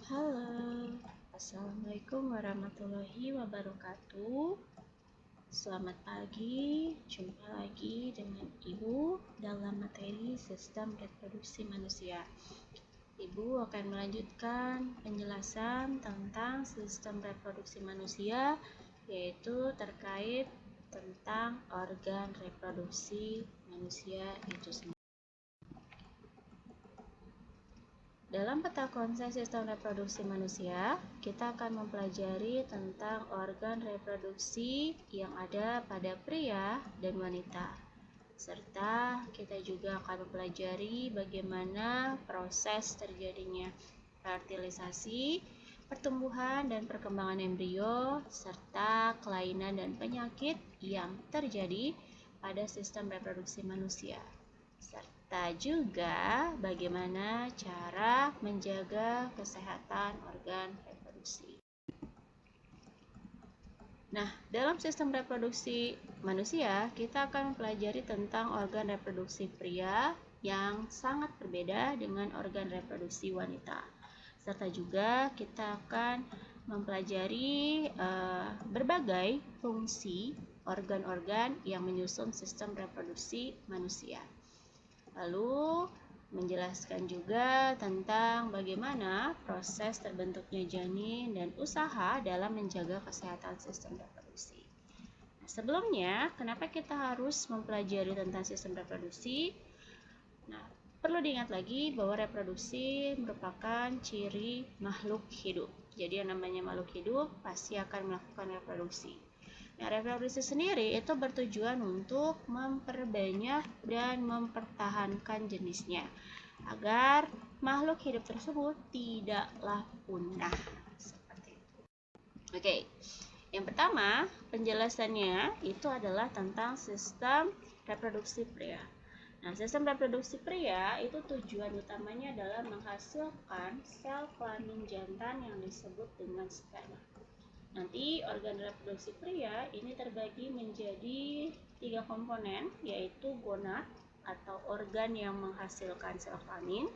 Halo, Assalamualaikum warahmatullahi wabarakatuh. Selamat pagi, jumpa lagi dengan Ibu dalam materi sistem reproduksi manusia. Ibu akan melanjutkan penjelasan tentang sistem reproduksi manusia, yaitu terkait tentang organ reproduksi manusia itu sendiri. Dalam peta konsep sistem reproduksi manusia, kita akan mempelajari tentang organ reproduksi yang ada pada pria dan wanita. Serta kita juga akan mempelajari bagaimana proses terjadinya fertilisasi, pertumbuhan dan perkembangan embrio, serta kelainan dan penyakit yang terjadi pada sistem reproduksi manusia. Serta juga bagaimana cara menjaga kesehatan organ reproduksi. Nah, dalam sistem reproduksi manusia, kita akan mempelajari tentang organ reproduksi pria yang sangat berbeda dengan organ reproduksi wanita. Serta juga kita akan mempelajari berbagai fungsi organ-organ yang menyusun sistem reproduksi manusia. Lalu menjelaskan juga tentang bagaimana proses terbentuknya janin dan usaha dalam menjaga kesehatan sistem reproduksi. Nah, sebelumnya, kenapa kita harus mempelajari tentang sistem reproduksi? Nah, perlu diingat lagi bahwa reproduksi merupakan ciri makhluk hidup. Jadi yang namanya makhluk hidup pasti akan melakukan reproduksi. Nah, reproduksi sendiri itu bertujuan untuk memperbanyak dan mempertahankan jenisnya agar makhluk hidup tersebut tidaklah punah. Seperti itu. Oke, yang pertama penjelasannya itu adalah tentang sistem reproduksi pria. Nah, sistem reproduksi pria itu tujuan utamanya adalah menghasilkan sel kelamin jantan yang disebut dengan sperma. Nanti organ reproduksi pria ini terbagi menjadi 3 komponen, yaitu gonad atau organ yang menghasilkan sel kelamin,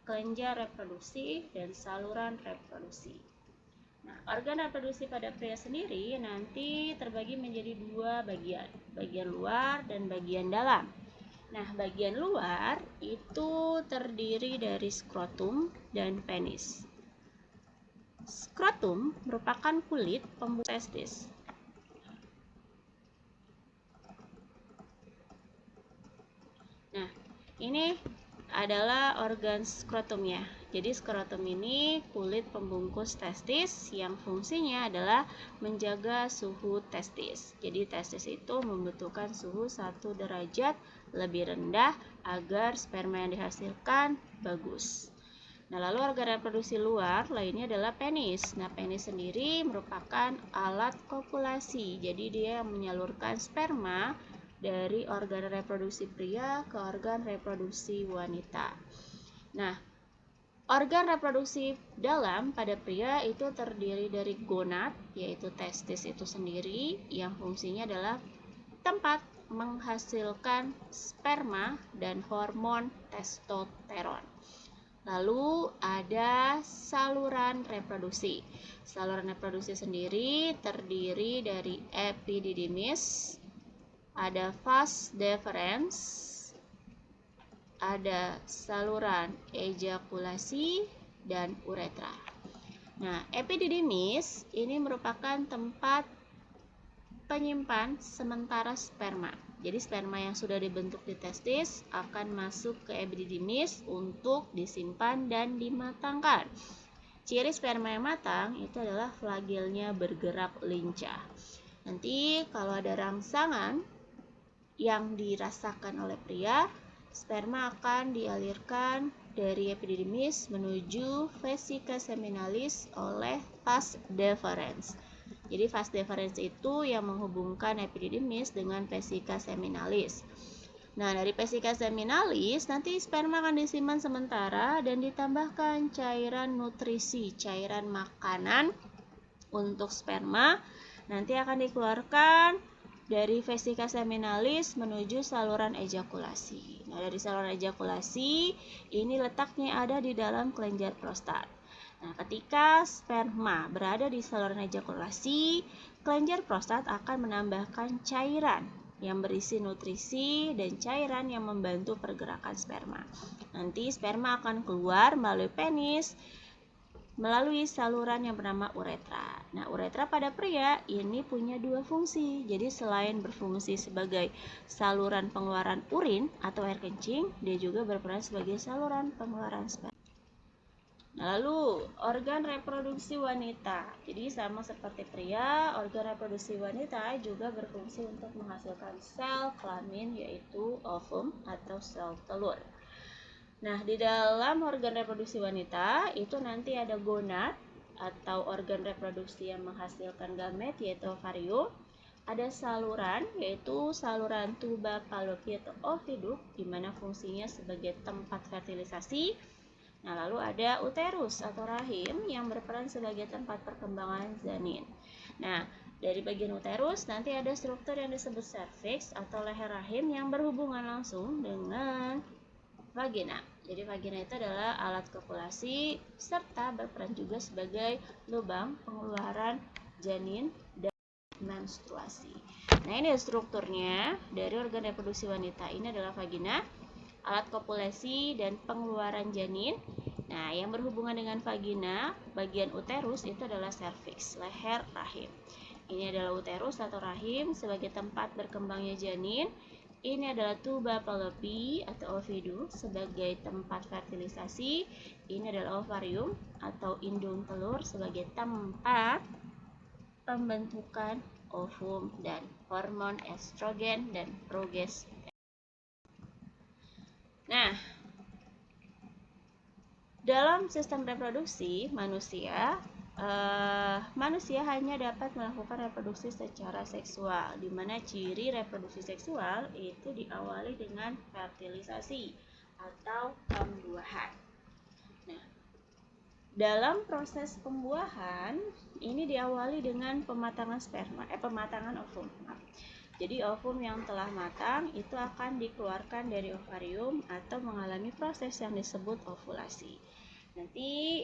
kelenjar reproduksi, dan saluran reproduksi. Nah, organ reproduksi pada pria sendiri nanti terbagi menjadi 2 bagian, bagian luar dan bagian dalam. Nah, bagian luar itu terdiri dari skrotum dan penis. Skrotum merupakan kulit pembuka testis. Nah, ini adalah organ skrotumnya. Jadi skrotum ini kulit pembungkus testis yang fungsinya adalah menjaga suhu testis. Jadi testis itu membutuhkan suhu 1 derajat lebih rendah agar sperma yang dihasilkan bagus. Nah, lalu organ reproduksi luar lainnya adalah penis. Nah, penis sendiri merupakan alat kopulasi. Jadi dia menyalurkan sperma dari organ reproduksi pria ke organ reproduksi wanita. Nah, organ reproduksi dalam pada pria itu terdiri dari gonad, yaitu testis itu sendiri, yang fungsinya adalah tempat menghasilkan sperma dan hormon testosteron. Lalu ada saluran reproduksi. Saluran reproduksi sendiri terdiri dari epididymis, ada vas deferens, ada saluran ejakulasi, dan uretra. Nah, epididymis ini merupakan tempat penyimpan sementara sperma. Jadi sperma yang sudah dibentuk di testis akan masuk ke epididymis untuk disimpan dan dimatangkan. Ciri sperma yang matang itu adalah flagellnya bergerak lincah. Nanti kalau ada rangsangan yang dirasakan oleh pria, sperma akan dialirkan dari epididymis menuju vesica seminalis oleh vas deferens. Jadi vas deferens itu yang menghubungkan epididymis dengan vesica seminalis. Nah, dari vesica seminalis nanti sperma akan disimpan sementara dan ditambahkan cairan nutrisi, cairan makanan untuk sperma. Nanti akan dikeluarkan dari vesica seminalis menuju saluran ejakulasi. Nah, dari saluran ejakulasi ini letaknya ada di dalam kelenjar prostat. Nah, ketika sperma berada di saluran ejakulasi, kelenjar prostat akan menambahkan cairan yang berisi nutrisi dan cairan yang membantu pergerakan sperma. Nanti sperma akan keluar melalui penis, melalui saluran yang bernama uretra. Nah, uretra pada pria ini punya dua fungsi. Jadi selain berfungsi sebagai saluran pengeluaran urin atau air kencing, dia juga berperan sebagai saluran pengeluaran sperma. Nah, lalu organ reproduksi wanita. Jadi sama seperti pria, organ reproduksi wanita juga berfungsi untuk menghasilkan sel kelamin, yaitu ovum atau sel telur. Nah, di dalam organ reproduksi wanita itu nanti ada gonad atau organ reproduksi yang menghasilkan gamet, yaitu ovarium. Ada saluran, yaitu saluran tuba fallopi atau oviduk, di mana fungsinya sebagai tempat fertilisasi. Nah, lalu ada uterus atau rahim yang berperan sebagai tempat perkembangan janin. Nah, dari bagian uterus nanti ada struktur yang disebut serviks atau leher rahim yang berhubungan langsung dengan vagina. Jadi vagina itu adalah alat kopulasi serta berperan juga sebagai lubang pengeluaran janin dan menstruasi. Nah, ini strukturnya dari organ reproduksi wanita. Ini adalah vagina, alat kopulasi dan pengeluaran janin. Nah, yang berhubungan dengan vagina, bagian uterus itu adalah serviks, leher rahim. Ini adalah uterus atau rahim sebagai tempat berkembangnya janin. Ini adalah tuba fallopi atau ovidum sebagai tempat fertilisasi. Ini adalah ovarium atau indung telur sebagai tempat pembentukan ovum dan hormon estrogen dan progesteron. Nah, dalam sistem reproduksi manusia, manusia hanya dapat melakukan reproduksi secara seksual, di mana ciri reproduksi seksual itu diawali dengan fertilisasi atau pembuahan. Nah, dalam proses pembuahan ini diawali dengan pematangan pematangan ovum. Jadi ovum yang telah matang itu akan dikeluarkan dari ovarium atau mengalami proses yang disebut ovulasi. Nanti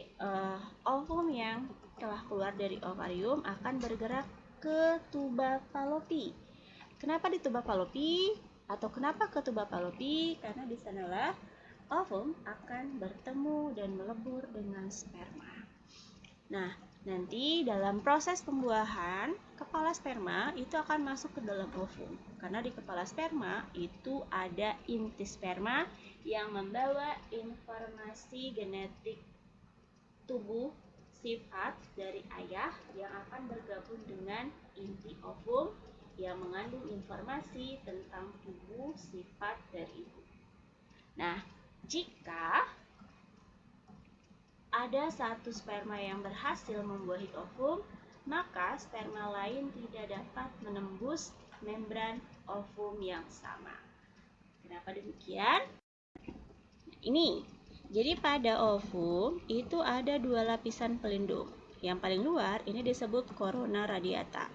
ovum yang telah keluar dari ovarium akan bergerak ke tuba fallopi. Kenapa di tuba fallopi atau kenapa ke tuba fallopi? Karena di sanalah ovum akan bertemu dan melebur dengan sperma. Nah, nanti dalam proses pembuahan, kepala sperma itu akan masuk ke dalam ovum. Karena di kepala sperma itu ada inti sperma yang membawa informasi genetik tubuh sifat dari ayah yang akan bergabung dengan inti ovum yang mengandung informasi tentang tubuh sifat dari ibu. Nah, jika ada satu sperma yang berhasil membuahi ovum, maka sperma lain tidak dapat menembus membran ovum yang sama. Kenapa demikian? Ini, jadi pada ovum itu ada dua lapisan pelindung. Yang paling luar ini disebut corona radiata.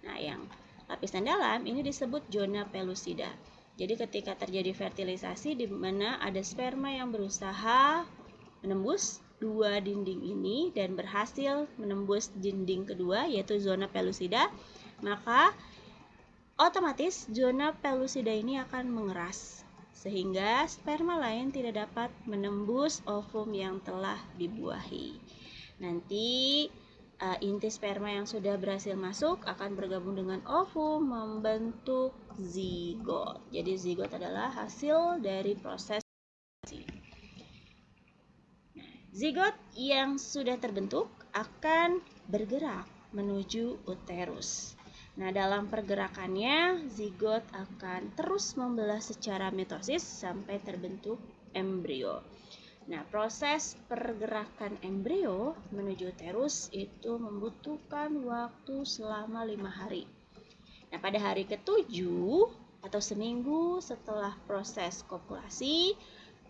Nah, yang lapisan dalam ini disebut zona pellucida. Jadi ketika terjadi fertilisasi di mana ada sperma yang berusaha menembus dua dinding ini dan berhasil menembus dinding kedua yaitu zona pellucida, maka otomatis zona pellucida ini akan mengeras sehingga sperma lain tidak dapat menembus ovum yang telah dibuahi. Nanti inti sperma yang sudah berhasil masuk akan bergabung dengan ovum membentuk zigot. Jadi zigot adalah hasil dari proses zigot yang sudah terbentuk akan bergerak menuju uterus. Nah, dalam pergerakannya, zigot akan terus membelah secara mitosis sampai terbentuk embrio. Nah, proses pergerakan embrio menuju uterus itu membutuhkan waktu selama 5 hari. Nah, pada hari ke-7 atau seminggu setelah proses kopulasi,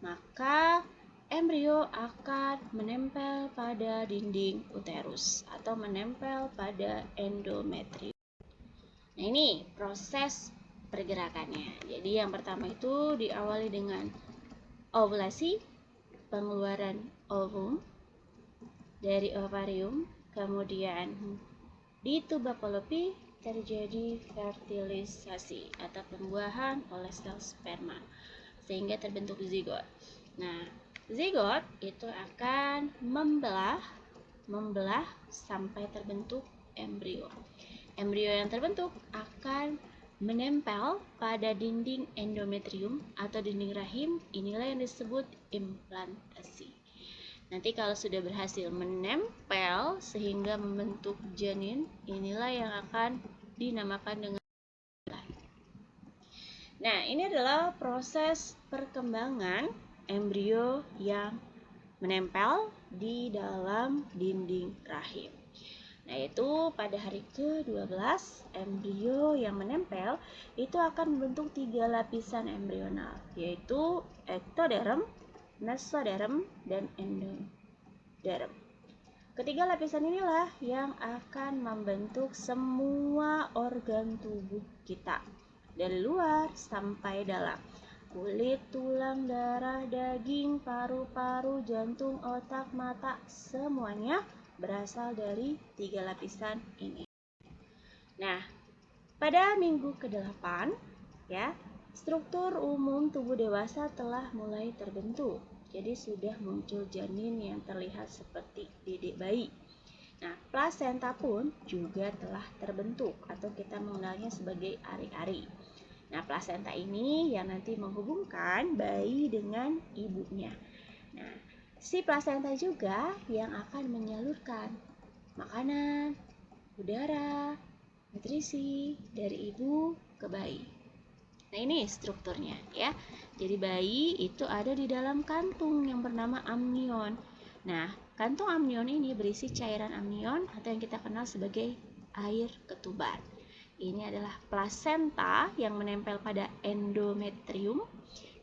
maka embrio akan menempel pada dinding uterus atau menempel pada endometrium. Nah, ini proses pergerakannya. Jadi yang pertama itu diawali dengan ovulasi, pengeluaran ovum. dari ovarium, kemudian di tuba fallopi terjadi fertilisasi atau pembuahan oleh sel sperma sehingga terbentuk zigot. Nah, zigot itu akan membelah sampai terbentuk embrio. Embrio yang terbentuk akan menempel pada dinding endometrium atau dinding rahim. Inilah yang disebut implantasi. Nanti kalau sudah berhasil menempel sehingga membentuk janin, inilah yang akan dinamakan dengan. Nah, ini adalah proses perkembangan embrio yang menempel di dalam dinding rahim. Nah, itu pada hari ke-12, embrio yang menempel itu akan membentuk 3 lapisan embrional, yaitu ektoderm, mesoderm, dan endoderm. Ketiga lapisan inilah yang akan membentuk semua organ tubuh kita, dari luar sampai dalam. Kulit, tulang, darah, daging, paru-paru, jantung, otak, mata, semuanya berasal dari 3 lapisan ini. Nah, pada minggu ke-8 ya, struktur umum tubuh dewasa telah mulai terbentuk. Jadi sudah muncul janin yang terlihat seperti dedek bayi. Nah, plasenta pun juga telah terbentuk atau kita mengenalnya sebagai ari-ari. Nah, plasenta ini yang nanti menghubungkan bayi dengan ibunya. Nah, si plasenta juga yang akan menyalurkan makanan, udara, nutrisi dari ibu ke bayi. Nah, ini strukturnya ya. Jadi bayi itu ada di dalam kantung yang bernama amnion. Nah, kantung amnion ini berisi cairan amnion atau yang kita kenal sebagai air ketuban. Ini adalah plasenta yang menempel pada endometrium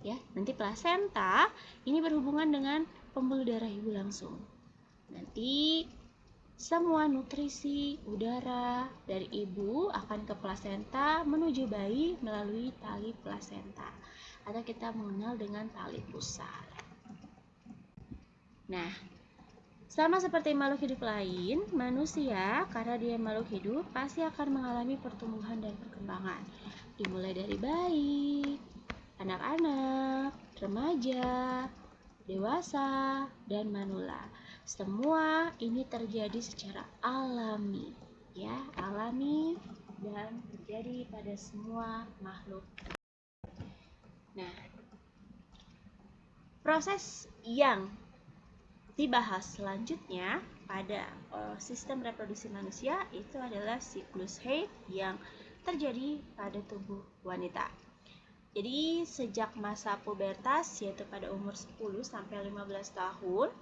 ya. Nanti plasenta ini berhubungan dengan pembuluh darah ibu langsung. Nanti semua nutrisi udara dari ibu akan ke plasenta menuju bayi melalui tali plasenta atau kita mengenal dengan tali pusar. Nah, sama seperti makhluk hidup lain, manusia karena dia makhluk hidup pasti akan mengalami pertumbuhan dan perkembangan. Dimulai dari bayi, anak-anak, remaja, dewasa, dan manula. Semua ini terjadi secara alami, ya, alami dan terjadi pada semua makhluk. Nah, proses yang dibahas selanjutnya pada sistem reproduksi manusia itu adalah siklus haid yang terjadi pada tubuh wanita. Jadi sejak masa pubertas yaitu pada umur 10 sampai 15 tahun,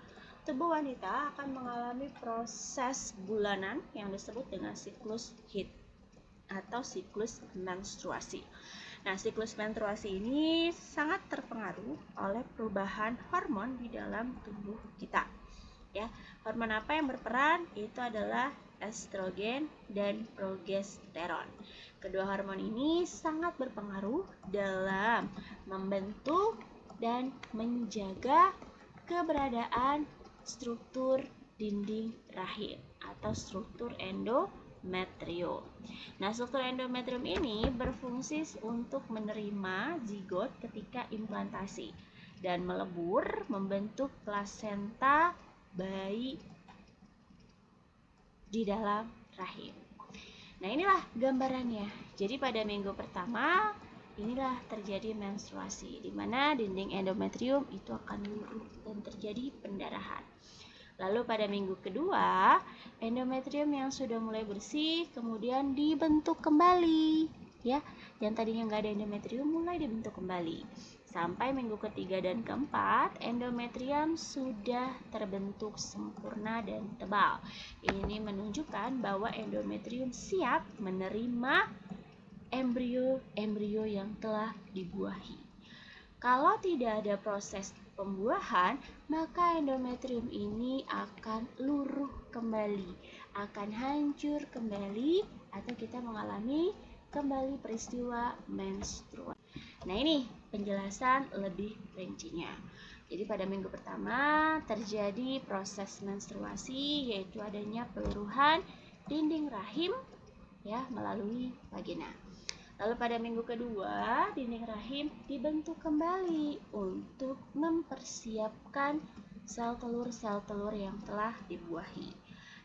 tubuh wanita akan mengalami proses bulanan yang disebut dengan siklus haid atau siklus menstruasi. Nah, siklus menstruasi ini sangat terpengaruh oleh perubahan hormon di dalam tubuh kita. Ya, hormon apa yang berperan? Itu adalah estrogen dan progesteron. Kedua hormon ini sangat berpengaruh dalam membentuk dan menjaga keberadaan struktur dinding rahim atau struktur endometrium. Nah, struktur endometrium ini berfungsi untuk menerima zigot ketika implantasi dan melebur membentuk plasenta bayi di dalam rahim. Nah, inilah gambarannya. Jadi pada minggu pertama inilah terjadi menstruasi di mana dinding endometrium itu akan luruh dan terjadi pendarahan. Lalu pada minggu kedua, endometrium yang sudah mulai bersih kemudian dibentuk kembali, ya. Yang tadinya nggak ada endometrium mulai dibentuk kembali. Sampai minggu ketiga dan keempat, endometrium sudah terbentuk sempurna dan tebal. Ini menunjukkan bahwa endometrium siap menerima embrio-embrio yang telah dibuahi. Kalau tidak ada proses pembuahan, maka endometrium ini akan luruh kembali, akan hancur kembali, atau kita mengalami kembali peristiwa menstruasi. Nah, ini penjelasan lebih rincinya. Jadi pada minggu pertama terjadi proses menstruasi, yaitu adanya peluruhan dinding rahim ya melalui vagina. Lalu pada minggu kedua, dinding rahim dibentuk kembali untuk mempersiapkan sel telur yang telah dibuahi.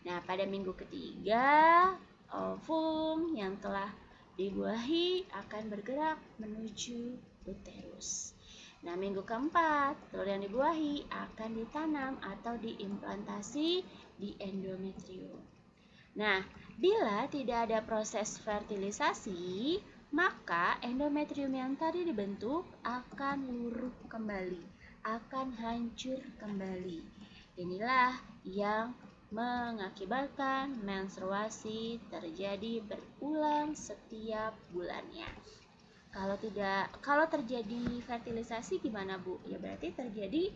Nah, pada minggu ketiga, ovum yang telah dibuahi akan bergerak menuju uterus. Nah, minggu keempat, telur yang dibuahi akan ditanam atau diimplantasi di endometrium. Nah, bila tidak ada proses fertilisasi, maka endometrium yang tadi dibentuk akan luruh kembali, akan hancur kembali. Inilah yang mengakibatkan menstruasi terjadi berulang setiap bulannya. Kalau terjadi fertilisasi gimana, Bu? Ya berarti terjadi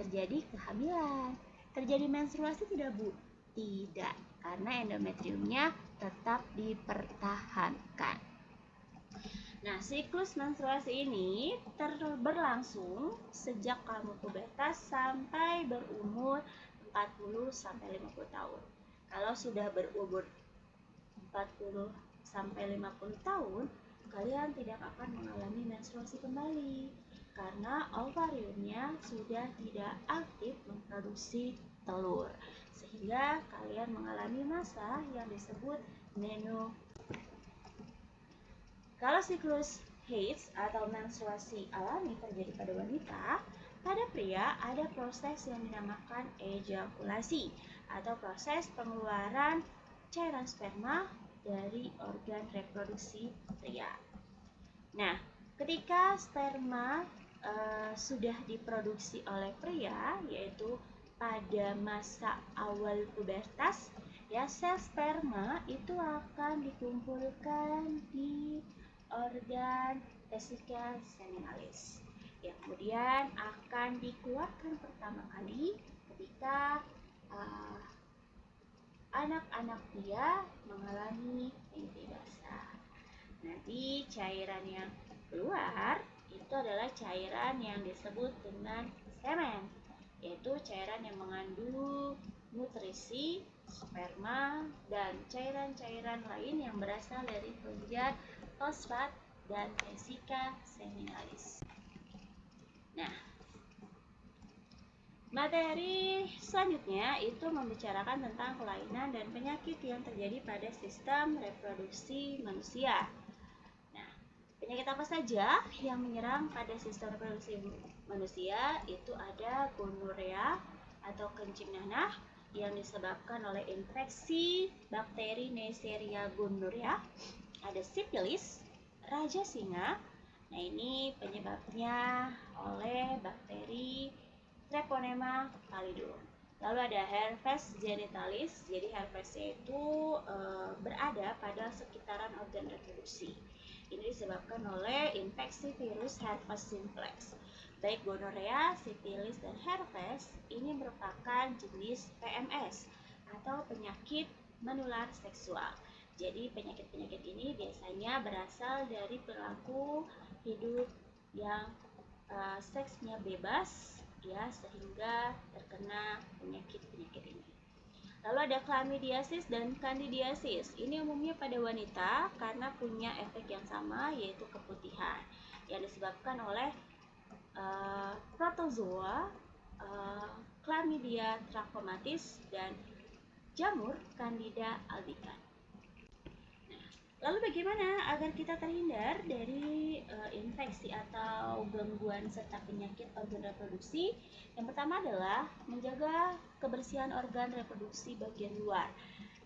terjadi kehamilan. Terjadi menstruasi tidak, Bu? Tidak, karena endometriumnya tetap dipertahankan. Nah, siklus menstruasi ini berlangsung sejak kamu pubertas sampai berumur 40 sampai 50 tahun. Kalau sudah berumur 40 sampai 50 tahun, kalian tidak akan mengalami menstruasi kembali karena ovariumnya sudah tidak aktif memproduksi telur, sehingga kalian mengalami masa yang disebut menopause. Kalau siklus haid atau menstruasi alami terjadi pada wanita, pada pria ada proses yang dinamakan ejakulasi atau proses pengeluaran cairan sperma dari organ reproduksi pria. Nah, ketika sperma sudah diproduksi oleh pria, yaitu pada masa awal pubertas, ya sel sperma itu akan dikumpulkan di organ vesika seminalis. Yang kemudian akan dikeluarkan pertama kali ketika anak-anak dia mengalami mimpi basah. Nanti cairan yang keluar itu adalah cairan yang disebut dengan semen, yaitu cairan yang mengandung nutrisi, sperma, dan cairan-cairan lain yang berasal dari kelenjar fosfat dan vesika seminalis. Nah, materi selanjutnya itu membicarakan tentang kelainan dan penyakit yang terjadi pada sistem reproduksi manusia. Nah, penyakit apa saja yang menyerang pada sistem reproduksi manusia? Itu ada gonorea atau kencing nanah yang disebabkan oleh infeksi bakteri Neisseria gonorrhea. Ada sifilis, raja singa. Nah, ini penyebabnya oleh bakteri Treponema pallidum. Lalu ada herpes genitalis. Jadi herpesnya itu berada pada sekitaran organ reproduksi. Ini disebabkan oleh infeksi virus herpes simplex. Baik gonorea, sifilis, dan herpes ini merupakan jenis PMS atau penyakit menular seksual. Jadi penyakit-penyakit ini biasanya berasal dari perilaku hidup yang seksnya bebas, ya, sehingga terkena penyakit-penyakit ini. Lalu ada chlamydiasis dan candidiasis. Ini umumnya pada wanita karena punya efek yang sama, yaitu keputihan yang disebabkan oleh protozoa Chlamydia trachomatis dan jamur Candida albicans. Lalu bagaimana agar kita terhindar dari infeksi atau gangguan serta penyakit organ reproduksi? Yang pertama adalah menjaga kebersihan organ reproduksi bagian luar.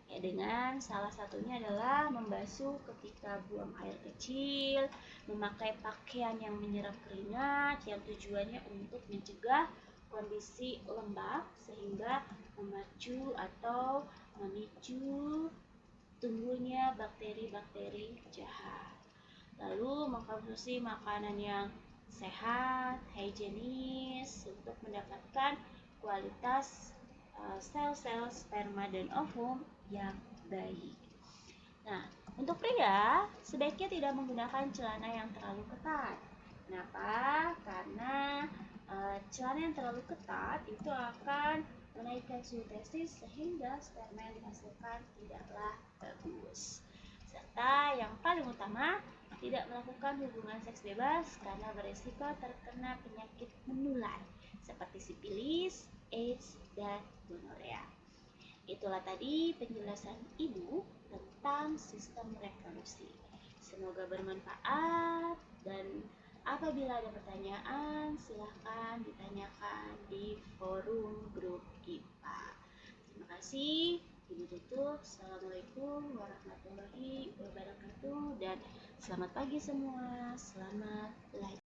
Ya, dengan salah satunya adalah membasuh ketika buang air kecil, memakai pakaian yang menyerap keringat yang tujuannya untuk mencegah kondisi lembab sehingga memacu atau memicu tumbuhnya bakteri-bakteri jahat. Lalu mengkonsumsi makanan yang sehat, higienis untuk mendapatkan kualitas sel-sel sperma dan ovum yang baik. Nah, untuk pria sebaiknya tidak menggunakan celana yang terlalu ketat. Kenapa? Karena Celana yang terlalu ketat itu akan menaikkan suhu testis sehingga sperma yang dihasilkan tidaklah bagus. Serta yang paling utama, tidak melakukan hubungan seks bebas karena berisiko terkena penyakit menular seperti sifilis, AIDS, dan gonorea. Itulah tadi penjelasan Ibu tentang sistem reproduksi. Semoga bermanfaat dan apabila ada pertanyaan silahkan ditanyakan di forum grup IPA. Terima kasih. Ibu tutup. Assalamualaikum warahmatullahi wabarakatuh dan selamat pagi semua. Selamat belajar.